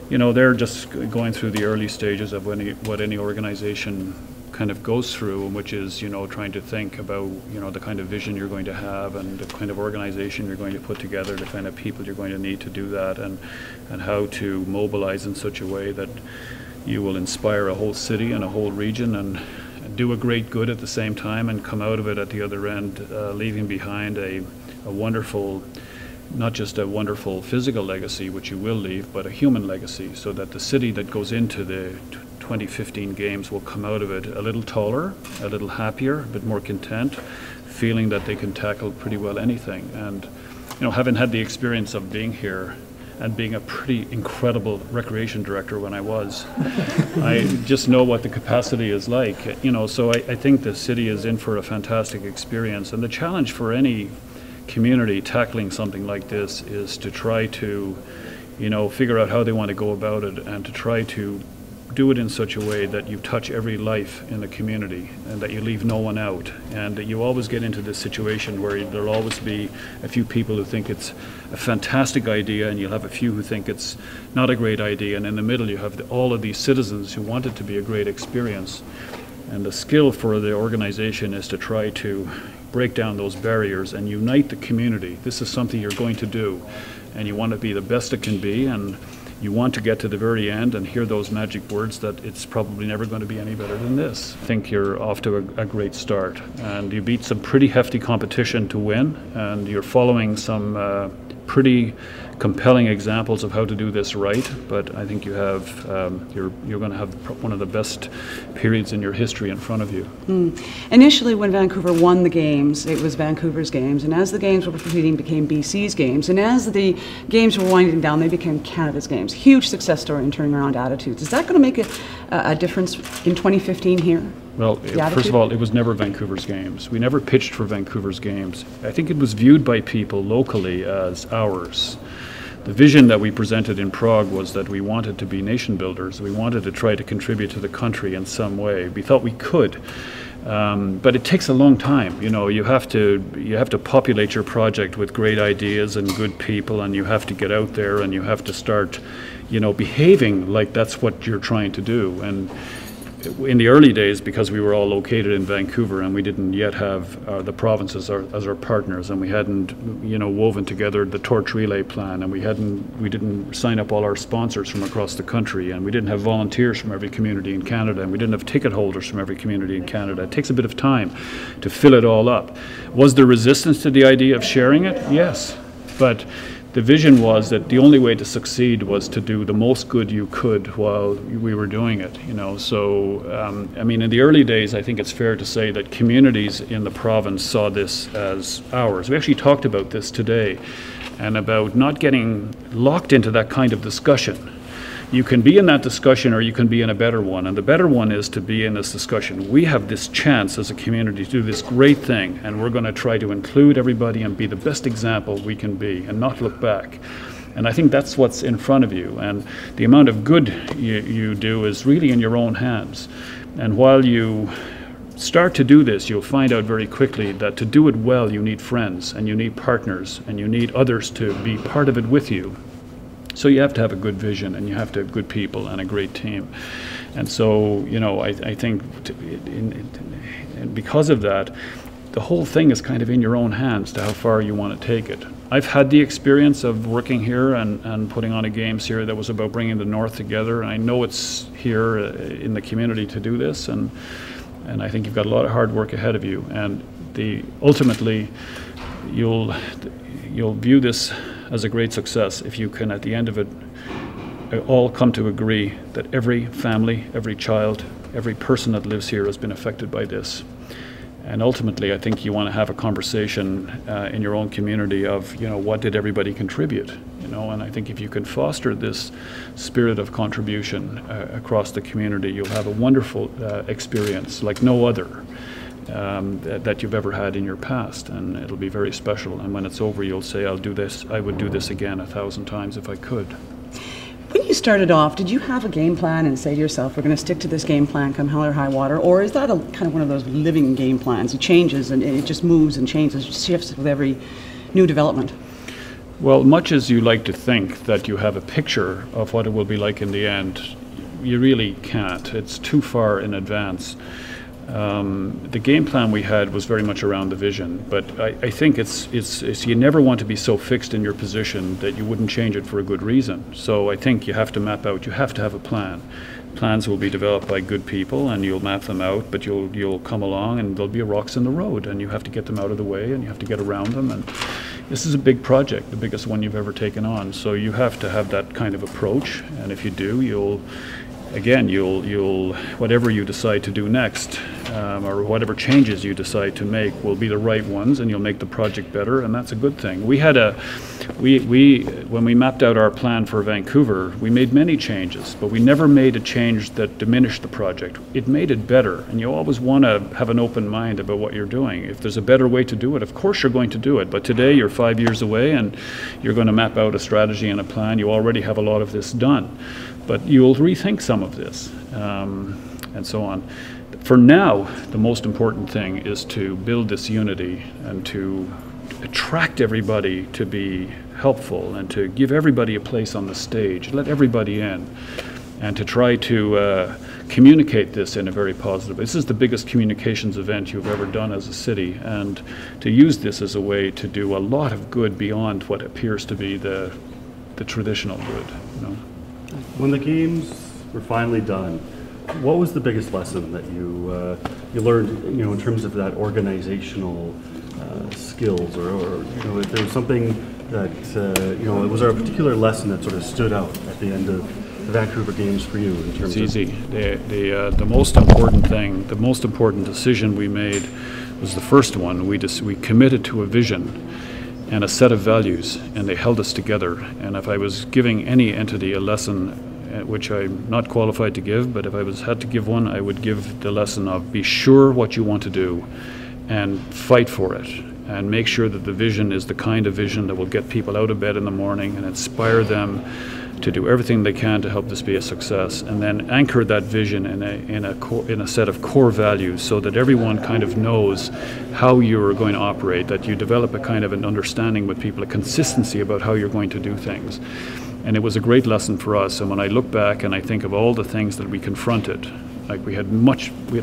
they're just going through the early stages of what any organization kind of goes through, which is, trying to think about, the kind of vision you're going to have and the kind of organization you're going to put together, the kind of people you're going to need to do that, and how to mobilize in such a way that you will inspire a whole city and a whole region and do a great good at the same time, and come out of it at the other end, leaving behind a wonderful, not just a wonderful physical legacy, which you will leave, but a human legacy, so that the city that goes into the 2015 games will come out of it a little taller, a little happier, a bit more content, feeling that they can tackle pretty well anything. And having had the experience of being here and being a pretty incredible recreation director when I was, I just know what the capacity is like. So I think the city is in for a fantastic experience. And the challenge for any community tackling something like this is to try to, figure out how they want to go about it, and to try to do it in such a way that you touch every life in the community and that you leave no one out, and that you always get into this situation where there'll always be a few people who think it's a fantastic idea, and you'll have a few who think it's not a great idea, and in the middle you have all of these citizens who want it to be a great experience. And the skill for the organization is to try to break down those barriers and unite the community. This is something you're going to do, and you want to be the best it can be, and you want to get to the very end and hear those magic words that it's probably never going to be any better than this. I think you're off to a great start, and you beat some pretty hefty competition to win, and you're following some pretty compelling examples of how to do this right. But I think you have you're going to have one of the best periods in your history in front of you. Initially, when Vancouver won the games, it was Vancouver's games, and as the games were proceeding, became BC's games, and as the games were winding down, they became Canada's games. Huge success story in turning around attitudes. Is that going to make a difference in 2015 here? Well, first of all, it was never Vancouver's games. We never pitched for Vancouver's games. I think it was viewed by people locally as ours. The vision that we presented in Prague was that we wanted to be nation builders. We wanted to try to contribute to the country in some way. We thought we could. But it takes a long time. You have to populate your project with great ideas and good people, and you have to get out there and you have to start, behaving like that's what you're trying to do. And in the early days, because we were all located in Vancouver and we didn't yet have the provinces as our partners, and we hadn't, woven together the torch relay plan, and we didn't sign up all our sponsors from across the country, and we didn't have volunteers from every community in Canada, and we didn't have ticket holders from every community in Canada. It takes a bit of time to fill it all up. Was there resistance to the idea of sharing it? Yes, but the vision was that the only way to succeed was to do the most good you could while we were doing it, So, in the early days, I think it's fair to say that communities in the province saw this as ours. We actually talked about this today, and about not getting locked into that kind of discussion. You can be in that discussion, or you can be in a better one, and the better one is to be in this discussion. We have this chance as a community to do this great thing, and we're going to try to include everybody and be the best example we can be and not look back. And I think that's what's in front of you, and the amount of good you do is really in your own hands. And while you start to do this, you'll find out very quickly that to do it well, you need friends, and you need partners, and you need others to be part of it with you. So you have to have a good vision, and you have to have good people and a great team. And so, I think and because of that, the whole thing is kind of in your own hands to how far you want to take it. I've had the experience of working here and putting on a games here that was about bringing the North together. And I know it's here in the community to do this, and I think you've got a lot of hard work ahead of you. And ultimately, you'll view this as a great success if you can, at the end of it, all come to agree that every family, every child, every person that lives here has been affected by this. And ultimately, I think you want to have a conversation in your own community of, what did everybody contribute? And I think if you can foster this spirit of contribution across the community, you'll have a wonderful experience like no other that you've ever had in your past, and it'll be very special. And when it's over, you'll say, I would do this again 1,000 times if I could. When you started off, did you have a game plan and say to yourself, we're going to stick to this game plan come hell or high water? Or is that kind of one of those living game plans? It changes and it just moves and changes, shifts with every new development? Well, much as you like to think that you have a picture of what it will be like in the end, you really can't. It's too far in advance. The game plan we had was very much around the vision, but I think it's you never want to be so fixed in your position that you wouldn't change it for a good reason. So I think you have to map out, you have to have a plan. Plans will be developed by good people and you'll map them out, but you'll come along and there'll be rocks in the road and you have to get them out of the way and you have to get around them. And this is a big project, the biggest one you've ever taken on. So you have to have that kind of approach, and if you do, you'll whatever you decide to do next, or whatever changes you decide to make will be the right ones, and you'll make the project better, and that's a good thing. We had when we mapped out our plan for Vancouver, we made many changes, but we never made a change that diminished the project. It made it better, and you always want to have an open mind about what you're doing. If there's a better way to do it, of course you're going to do it, but today you're 5 years away and you're going to map out a strategy and a plan. You already have a lot of this done, but you'll rethink some of this, and so on. For now, the most important thing is to build this unity and to attract everybody to be helpful and to give everybody a place on the stage, let everybody in, and to try to communicate this in a very positive way. This is the biggest communications event you've ever done as a city, and to use this as a way to do a lot of good beyond what appears to be the traditional good, you know. When the games were finally done, what was the biggest lesson that you learned, in terms of that organizational skills, or if there was something that was there a particular lesson that sort of stood out at the end of the Vancouver Games for you in terms of? It's easy. The most important thing, the most important decision we made was the first one. We committed to a vision and a set of values, and they held us together. And if I was giving any entity a lesson, which I'm not qualified to give, but if I had to give one, I would give the lesson of be sure what you want to do and fight for it, and make sure that the vision is the kind of vision that will get people out of bed in the morning and inspire them to do everything they can to help this be a success, and then anchor that vision in a set of core values so that everyone kind of knows how you're going to operate, that you develop a kind of an understanding with people, a consistency about how you're going to do things. And it was a great lesson for us, and when I look back and I think of all the things that we confronted, like we had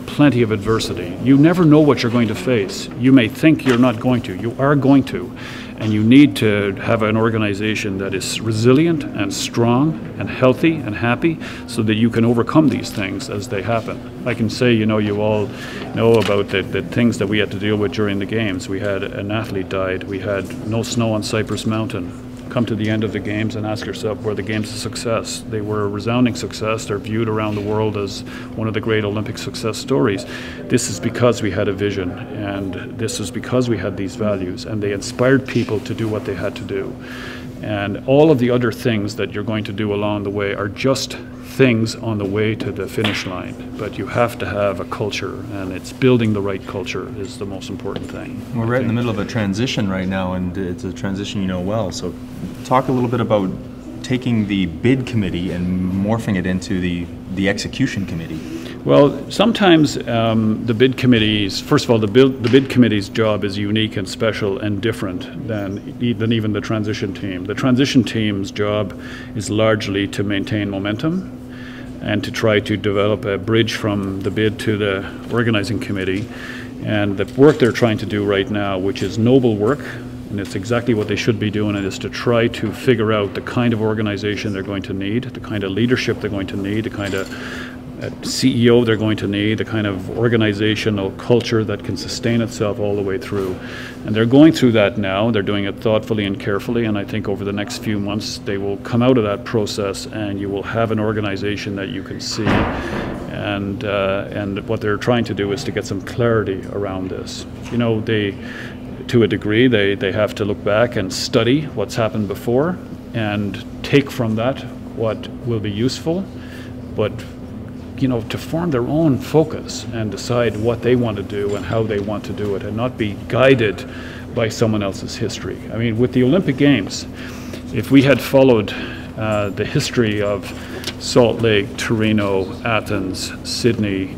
plenty of adversity. You never know what you're going to face. You may think you're not going to, you are going to. And you need to have an organization that is resilient and strong and healthy and happy so that you can overcome these things as they happen. I can say, you all know about the things that we had to deal with during the games. We had an athlete died. We had no snow on Cypress Mountain. Come to the end of the games and ask yourself, were the games a success? They were a resounding success. They're viewed around the world as one of the great Olympic success stories. This is because we had a vision, and this is because we had these values, and they inspired people to do what they had to do. And all of the other things that you're going to do along the way are just things on the way to the finish line, but you have to have a culture, and it's building the right culture is the most important thing. We're right in the middle of a transition right now, and it's a transition you know well, so talk a little bit about taking the bid committee and morphing it into the execution committee. Well, sometimes the bid committees, first of all, the bid committee's job is unique and special and different than even the transition team. The transition team's job is largely to maintain momentum and to try to develop a bridge from the bid to the organizing committee. And the work they're trying to do right now, which is noble work, and it's exactly what they should be doing, and is to try to figure out the kind of organization they're going to need, the kind of leadership they're going to need, the kind of CEO they're going to need, the kind of organizational culture that can sustain itself all the way through. And they're going through that now. They're doing it thoughtfully and carefully, and I think over the next few months they will come out of that process and you will have an organization that you can see. And what they're trying to do is to get some clarity around this. To a degree, they have to look back and study what's happened before and take from that what will be useful, but to form their own focus and decide what they want to do and how they want to do it, and not be guided by someone else's history. I mean, with the Olympic Games, if we had followed the history of Salt Lake, Torino, Athens, Sydney,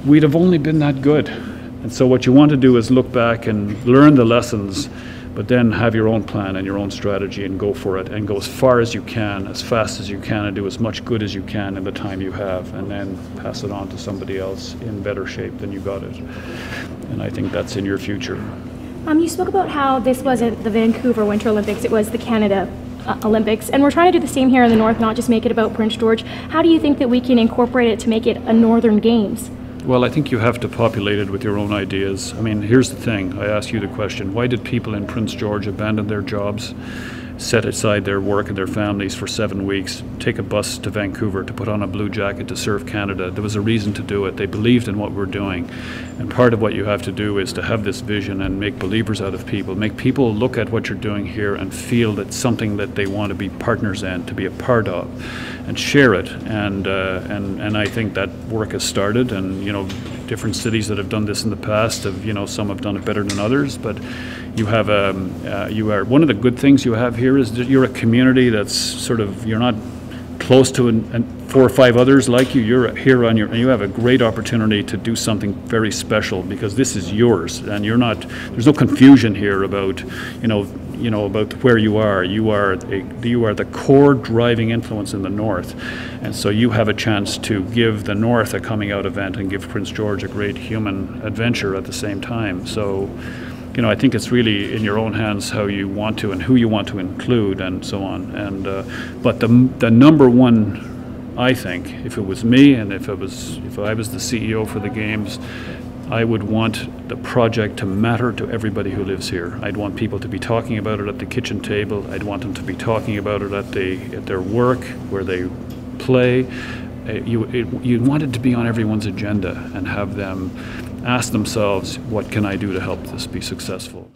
we'd have only been that good. And so what you want to do is look back and learn the lessons But then have your own plan and your own strategy and go for it and go as far as you can, as fast as you can, and do as much good as you can in the time you have, and then pass it on to somebody else in better shape than you got it. And I think that's in your future. You spoke about how this wasn't the Vancouver Winter Olympics, it was the Canada Olympics, and we're trying to do the same here in the North, not just make it about Prince George. How do you think that we can incorporate it to make it a Northern Games? Well, I think you have to populate it with your own ideas. I mean, here's the thing. I ask you the question, why did people in Prince George abandon their jobs, set aside their work and their families for 7 weeks, take a bus to Vancouver to put on a blue jacket to serve Canada? There was a reason to do it. They believed in what we're doing. And part of what you have to do is to have this vision and make believers out of people, make people look at what you're doing here and feel that something that they want to be partners in, to be a part of, and share it. And I think that work has started, and different cities that have done this in the past have, some have done it better than others, but you have one of the good things you have here is that you're a community that's sort of, you're not close to 4 or 5 others like you. You're here on and you have a great opportunity to do something very special, because this is yours, and there's no confusion here about about where you are. You are the core driving influence in the North, and so you have a chance to give the North a coming out event and give Prince George a great human adventure at the same time. So I think it's really in your own hands how you want to and who you want to include and so on. And but the number one, I think, if it was me and if I was the CEO for the Games, I would want the project to matter to everybody who lives here. I'd want people to be talking about it at the kitchen table. I'd want them to be talking about it at their work, where they play. You want it to be on everyone's agenda and have them ask themselves, what can I do to help this be successful?